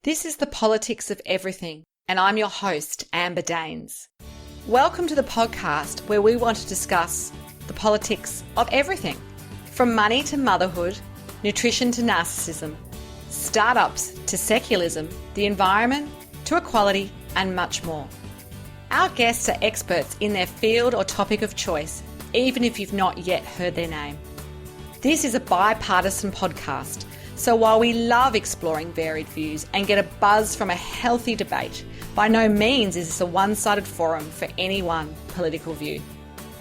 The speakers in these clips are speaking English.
This is the politics of everything, and I'm your host, Amber Daines. Welcome to the podcast where we want to discuss the politics of everything, from money to motherhood, nutrition to narcissism, startups to secularism, the environment to equality, and much more. Our guests are experts in their field or topic of choice, even if you've not yet heard their name. This is a bipartisan podcast, so while we love exploring varied views and get a buzz from a healthy debate, by no means is this a one-sided forum for any one political view.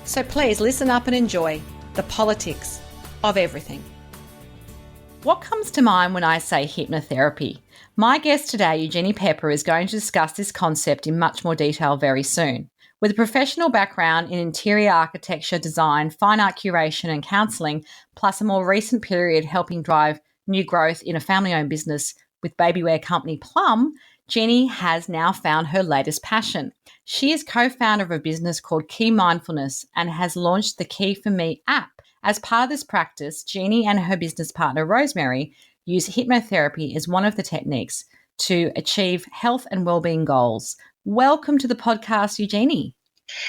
So please listen up and enjoy the politics of everything. What comes to mind when I say hypnotherapy? My guest today, Eugenie Pepper, is going to discuss this concept in much more detail very soon. With a professional background in interior architecture, design, fine art curation and counselling, plus a more recent period helping drive new growth in a family-owned business with babywear company Plum, Genie has now found her latest passion. She is co-founder of a business called Key Mindfulness and has launched the Key for Me app. As part of this practice, Genie and her business partner Rosemary use hypnotherapy as one of the techniques to achieve health and wellbeing goals. Welcome to the podcast, Eugenie.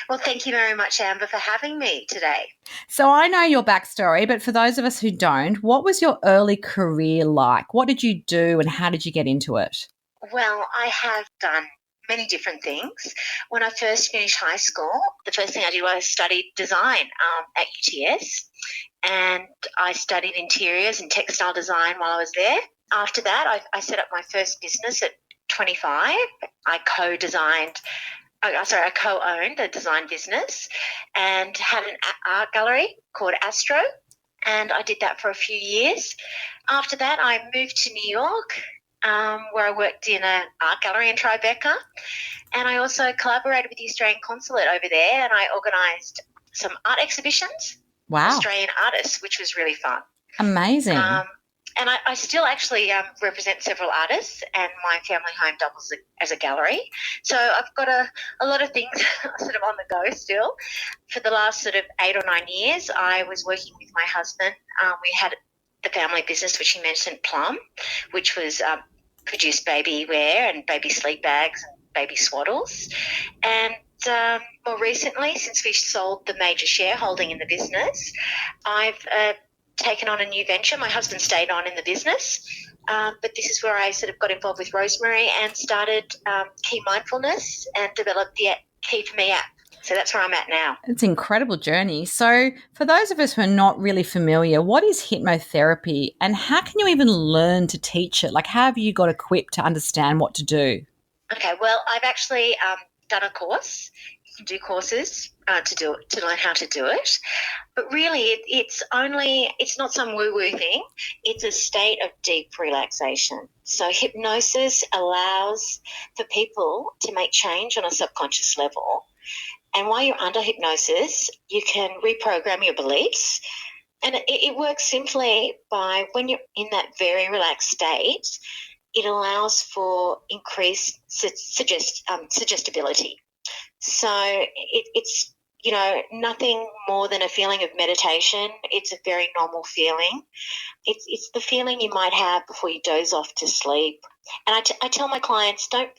Well, thank you very much, Amber, for having me today. So I know your backstory, but for those of us who don't, what was your early career like? What did you do and how did you get into it? Well, I have done many different things. When I first finished high school, the first thing I did was study design at UTS, and I studied interiors and textile design while I was there. After that, I set up my first business at 25. I co-owned a design business and had an art gallery called Astro, and I did that for a few years. After that, I moved to New York, where I worked in an art gallery in Tribeca, and I also collaborated with the Australian consulate over there, and I organised some art exhibitions, Wow. Australian artists, which was really fun. Amazing. And I still actually represent several artists, and my family home doubles as a gallery. So I've got a lot of things sort of on the go still. For the last sort of 8 or 9 years, I was working with my husband. We had the family business, which he mentioned, Plum, which was produced baby wear and baby sleep bags and baby swaddles. And more recently, since we sold the major shareholding in the business, I've taken on a new venture. My husband stayed on in the business, but this is where I sort of got involved with Rosemary and started Key Mindfulness and developed the Key for Me app. So that's where I'm at now. It's an incredible journey. So for those of us who are not really familiar, what is hypnotherapy and how can you even learn to teach it? Like, how have you got equipped to understand what to do? Okay, well, I've actually done a course. You can do courses to learn how to do it. But really, it's not some woo-woo thing. It's a state of deep relaxation. So hypnosis allows for people to make change on a subconscious level. And while you're under hypnosis, you can reprogram your beliefs. And it works simply by when you're in that very relaxed state, it allows for increased suggestibility. So it's nothing more than a feeling of meditation. It's a very normal feeling. It's the feeling you might have before you doze off to sleep. And I tell my clients, don't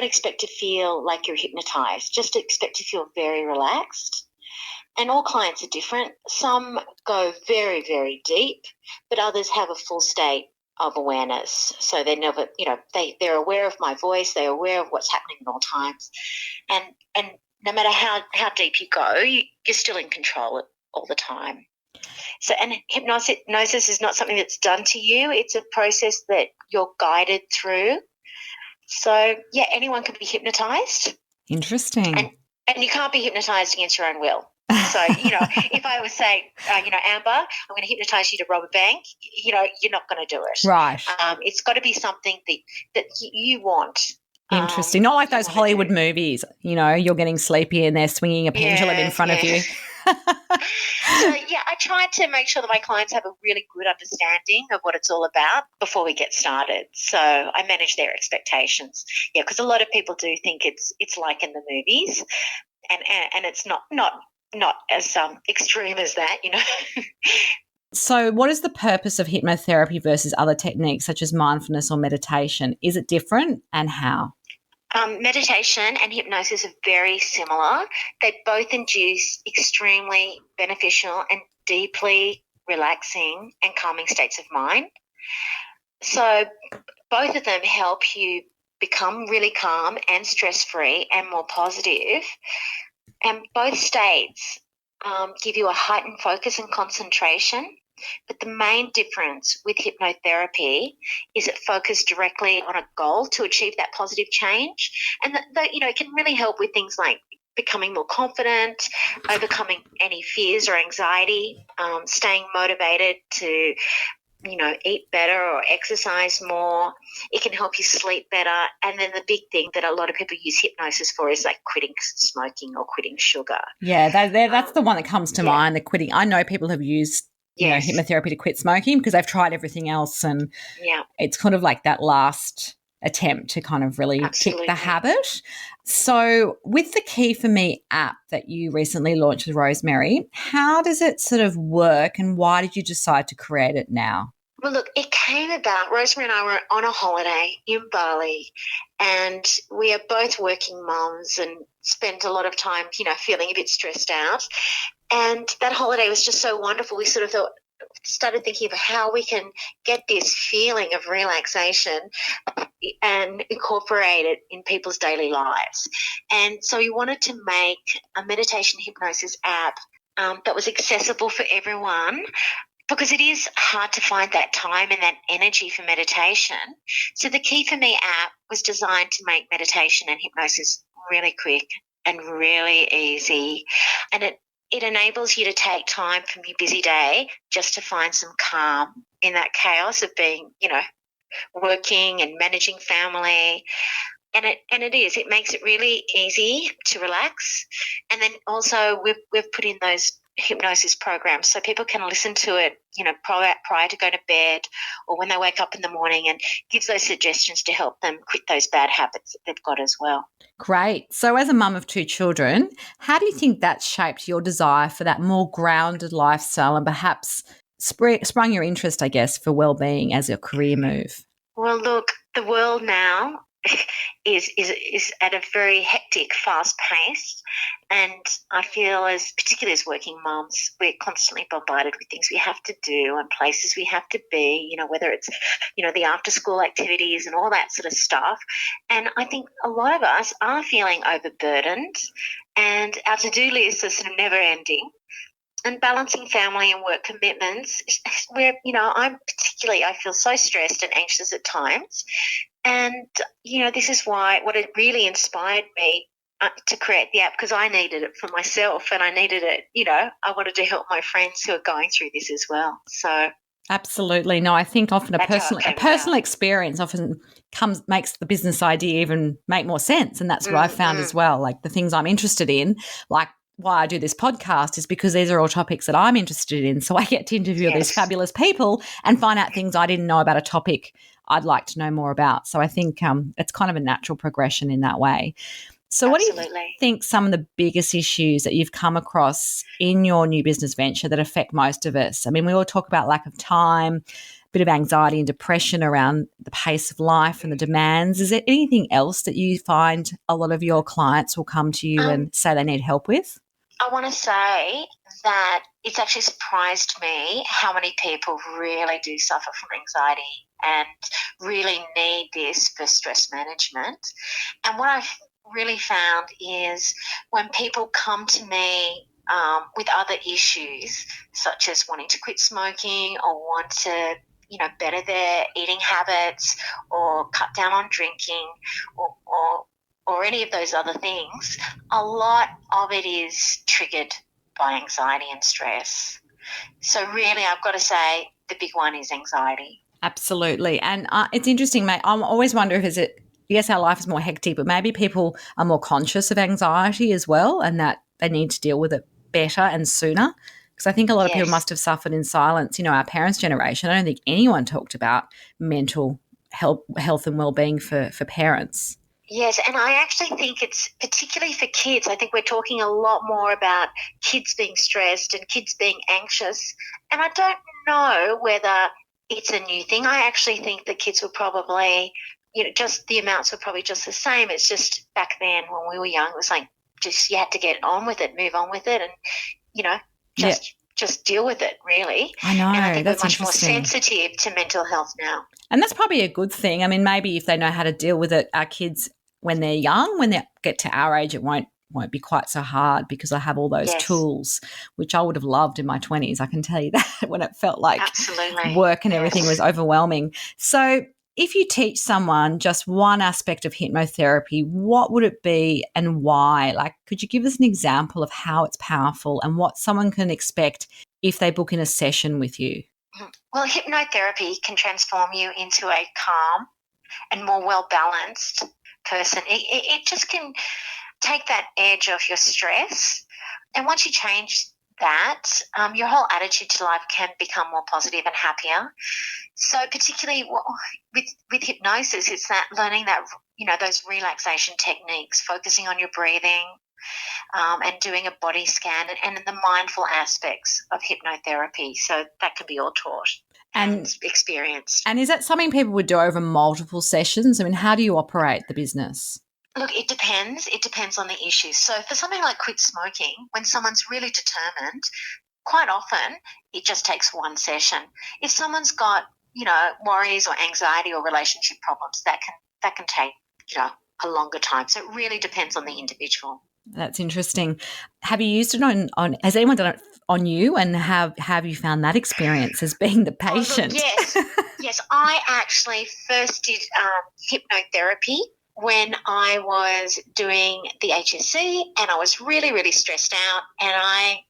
expect to feel like you're hypnotized. Just expect to feel very relaxed. And all clients are different. Some go very, very deep, but others have a full state of awareness. So they're never, they're aware of my voice. They're aware of what's happening at all times. And no matter how deep you go, you're still in control all the time. So, and hypnosis is not something that's done to you. It's a process that you're guided through. So, yeah, anyone can be hypnotized. Interesting. And you can't be hypnotized against your own will. So, if I would say, Amber, I'm going to hypnotize you to rob a bank, you're not going to do it. Right. It's got to be something that you want. Interesting. Not like those Hollywood movies, you're getting sleepy and they're swinging a pendulum in front of you. So, I try to make sure that my clients have a really good understanding of what it's all about before we get started. So I manage their expectations. Yeah, because a lot of people do think it's like in the movies, and it's not as extreme as that, So what is the purpose of hypnotherapy versus other techniques such as mindfulness or meditation? Is it different, and how? Meditation and hypnosis are very similar. They both induce extremely beneficial and deeply relaxing and calming states of mind. So both of them help you become really calm and stress-free and more positive. And both states give you a heightened focus and concentration. But the main difference with hypnotherapy is it focuses directly on a goal to achieve that positive change. And that it can really help with things like becoming more confident, overcoming any fears or anxiety, staying motivated to eat better or exercise more. It can help you sleep better. And then the big thing that a lot of people use hypnosis for is like quitting smoking or quitting sugar. Yeah, that's the one that comes to mind, the quitting. I know people have used hypnotherapy to quit smoking because they've tried everything else, and it's kind of like that last attempt to kind of really kick the habit. So with the Key for Me app that you recently launched with Rosemary, how does it sort of work, and why did you decide to create it now? Well, look, it came about, Rosemary and I were on a holiday in Bali, and we are both working mums and spent a lot of time, feeling a bit stressed out. And that holiday was just so wonderful. We sort of started thinking of how we can get this feeling of relaxation and incorporate it in people's daily lives. And so we wanted to make a meditation hypnosis app that was accessible for everyone, because it is hard to find that time and that energy for meditation. So the Key for Me app was designed to make meditation and hypnosis really quick and really easy. And it enables you to take time from your busy day just to find some calm in that chaos of being, working and managing family. And it makes it really easy to relax. And then also we've put in those hypnosis programs so people can listen to it, prior to going to bed or when they wake up in the morning, and gives those suggestions to help them quit those bad habits that they've got as well. Great. So as a mum of 2 children, how do you think that shaped your desire for that more grounded lifestyle and perhaps sprung your interest, I guess, for wellbeing as a career move? Well, look, the world now is at a very hectic, fast pace, and I feel, particularly as working mums, we're constantly bombarded with things we have to do and places we have to be. Whether it's the after school activities and all that sort of stuff. And I think a lot of us are feeling overburdened, and our to-do lists are sort of never ending. And balancing family and work commitments, where, I feel so stressed and anxious at times. And, this is what it really inspired me to create the app, because I needed it for myself, and I needed it, I wanted to help my friends who are going through this as well. So absolutely. No, I think often a personal experience often makes the business idea even make more sense. And that's what I found as well. Like the things I'm interested in, like why I do this podcast, is because these are all topics that I'm interested in. So I get to interview all these fabulous people and find out things I didn't know about a topic I'd like to know more about. So I think it's kind of a natural progression in that way. So what do you think some of the biggest issues that you've come across in your new business venture that affect most of us? I mean, we all talk about lack of time, a bit of anxiety and depression around the pace of life and the demands. Is there anything else that you find a lot of your clients will come to you and say they need help with? I want to say that it's actually surprised me how many people really do suffer from anxiety and really need this for stress management. And what I've really found is when people come to me with other issues, such as wanting to quit smoking or want to better their eating habits or cut down on drinking or any of those other things, a lot of it is triggered by anxiety and stress. So really, I've got to say the big one is anxiety. Absolutely. And it's interesting, mate. I always wonder if yes, our life is more hectic, but maybe people are more conscious of anxiety as well, and that they need to deal with it better and sooner. Because I think a lot of people must have suffered in silence. Our parents' generation, I don't think anyone talked about mental health and wellbeing for parents. Yes, and I actually think it's particularly for kids. I think we're talking a lot more about kids being stressed and kids being anxious. And I don't know whether it's a new thing. I actually think the kids were probably, just the amounts were probably just the same. It's just back then when we were young, it was like just you had to get on with it, move on with it, and, just deal with it, really. I know. And I think that's we're much more interesting. sensitive to mental health now. And that's probably a good thing. I mean, maybe if they know how to deal with it, our kids, when they're young, when they get to our age, it won't be quite so hard because I have all those tools, which I would have loved in my 20s. I can tell you that, when it felt like Absolutely. work and everything was overwhelming. So if you teach someone just one aspect of hypnotherapy, what would it be and why? Like, could you give us an example of how it's powerful and what someone can expect if they book in a session with you? Well, hypnotherapy can transform you into a calm and more well-balanced person. It just can take that edge off your stress. And once you change that, your whole attitude to life can become more positive and happier. So particularly with hypnosis, it's that learning that, those relaxation techniques, focusing on your breathing, and doing a body scan and the mindful aspects of hypnotherapy. So that can be all taught and experienced. And is that something people would do over multiple sessions? I mean, how do you operate the business? Look, it depends. It depends on the issue. So for something like quit smoking, when someone's really determined, quite often it just takes one session. If someone's got, worries or anxiety or relationship problems, that can take, a longer time. So it really depends on the individual. That's interesting. Have you used it on has anyone done it on you, and have you found that experience as being the patient? Oh, look, yes. I actually first did hypnotherapy when I was doing the HSC, and I was really, really stressed out, and I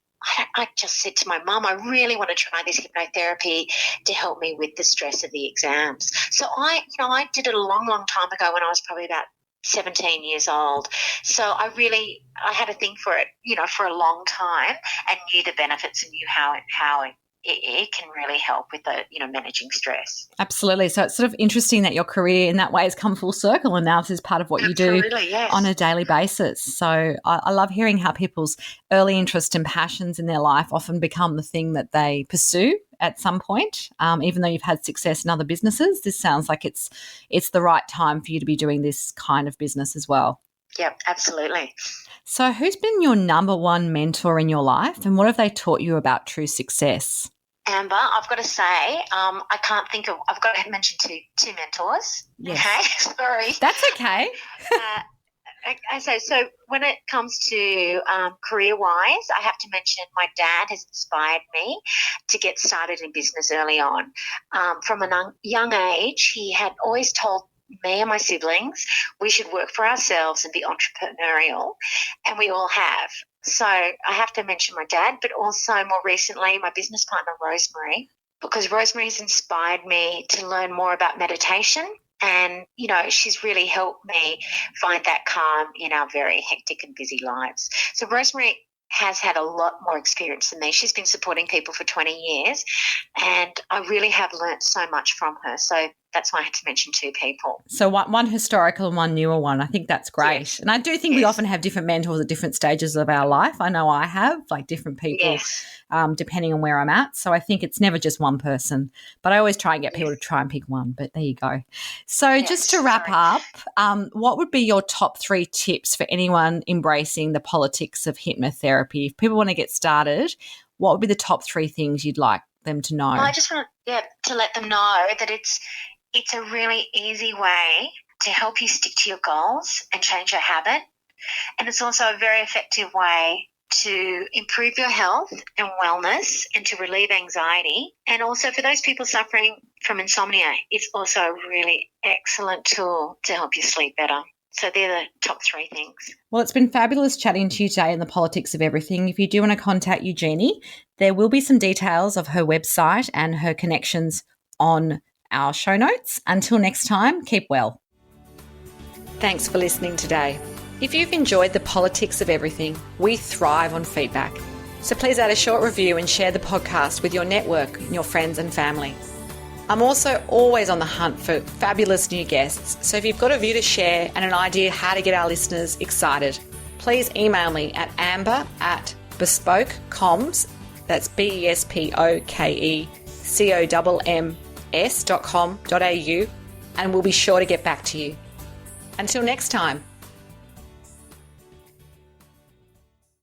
just said to my mum, I really want to try this hypnotherapy to help me with the stress of the exams. So I did it a long, long time ago when I was probably about 17 years old. So I had a thing for it, for a long time, and knew the benefits and knew how it can really help with the, managing stress. Absolutely. So it's sort of interesting that your career in that way has come full circle, and now this is part of what you do on a daily basis. So I love hearing how people's early interests and passions in their life often become the thing that they pursue at some point. Even though you've had success in other businesses, this sounds like it's the right time for you to be doing this kind of business as well. Yep, absolutely. So who's been your number one mentor in your life, and what have they taught you about true success? Amber, I've got to say, I can't think of, I've got to mention two mentors. Yes. Okay, sorry. That's okay. So when it comes to career-wise, I have to mention my dad has inspired me to get started in business early on. From a young age, he had always told me and my siblings we should work for ourselves and be entrepreneurial, and we all have. So I have to mention my dad, but also more recently my business partner, Rosemary, because Rosemary has inspired me to learn more about meditation. And, she's really helped me find that calm in our very hectic and busy lives. So Rosemary has had a lot more experience than me. She's been supporting people for 20 years, and I really have learnt so much from her. So that's why I had to mention two people. So one historical and one newer one. I think that's great. Yes. And I do think we often have different mentors at different stages of our life. I know I have, like different people, depending on where I'm at. So I think it's never just one person. But I always try and get people to try and pick one. But there you go. So just to wrap up, what would be your top 3 tips for anyone embracing the politics of hypnotherapy? If people want to get started, what would be the top 3 things you'd like them to know? Well, I just want to let them know that it's a really easy way to help you stick to your goals and change your habit. And it's also a very effective way to improve your health and wellness and to relieve anxiety. And also for those people suffering from insomnia, it's also a really excellent tool to help you sleep better. So they're the top 3 things. Well, it's been fabulous chatting to you today on the politics of everything. If you do want to contact Eugenie, there will be some details of her website and her connections on our show notes. Until next time, keep well. Thanks for listening today. If you've enjoyed the politics of everything, we thrive on feedback. So please add a short review and share the podcast with your network, your friends and family. I'm also always on the hunt for fabulous new guests. So if you've got a view to share and an idea how to get our listeners excited, please email me at amber@bespokecomms, that's BESPOKE comms.com.au, and we'll be sure to get back to you. Until next time.